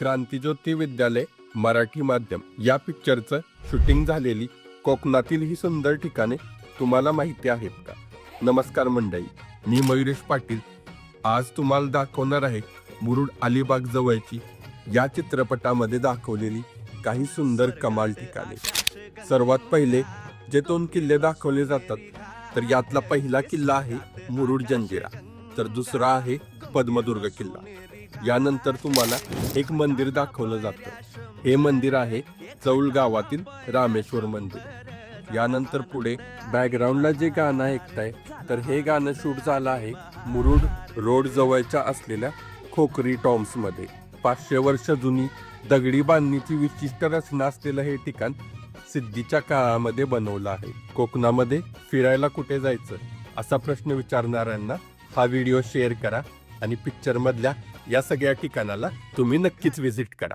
क्रांतिज्योती विद्यालय मराठी माध्यम या पिक्चरचं शूटिंग झालेली कोकणातील ही सुंदर ठिकाणे तुम्हाला माहिती आहेत का? नमस्कार मंडळी, मी मयुरेश पाटील आज तुम्हाला दाखवणार आहे मुरुड अलिबाग जवळची या चित्रपटामध्ये दाखवलेली काही सुंदर कमाल ठिकाणे। सर्वात पहिले जे 2 किल्ले दाखवले जातात तर यातला पहिला किल्ला आहे मुरुड जंजिरा, तर दुसरा आहे पद्मदुर्ग किल्ला। यानंतर तुम्हाला एक मंदिर दाखवलं जातं, हे मंदिर आहे चौल गावातील रामेश्वर मंदिर। यानंतर पुढे बॅकग्राऊंडला जे गाणं ऐकताय तर हे गाणं शूट झालं आहे मुरुड रोड जवळच्या असलेल्या खोकरी टॉम्स मध्ये। 500 वर्ष जुनी दगडी बांधणीची विशिष्ट रचना असलेलं हे ठिकाण सिद्धीच्या काळामध्ये बनवलं आहे। कोकणामध्ये फिरायला कुठे जायचं असा प्रश्न विचारणाऱ्यांना हा व्हिडिओ शेअर करा आणि पिक्चर मधल्या या सगळ्या ठिकाणाला तुम्ही नक्कीच व्हिजिट करा।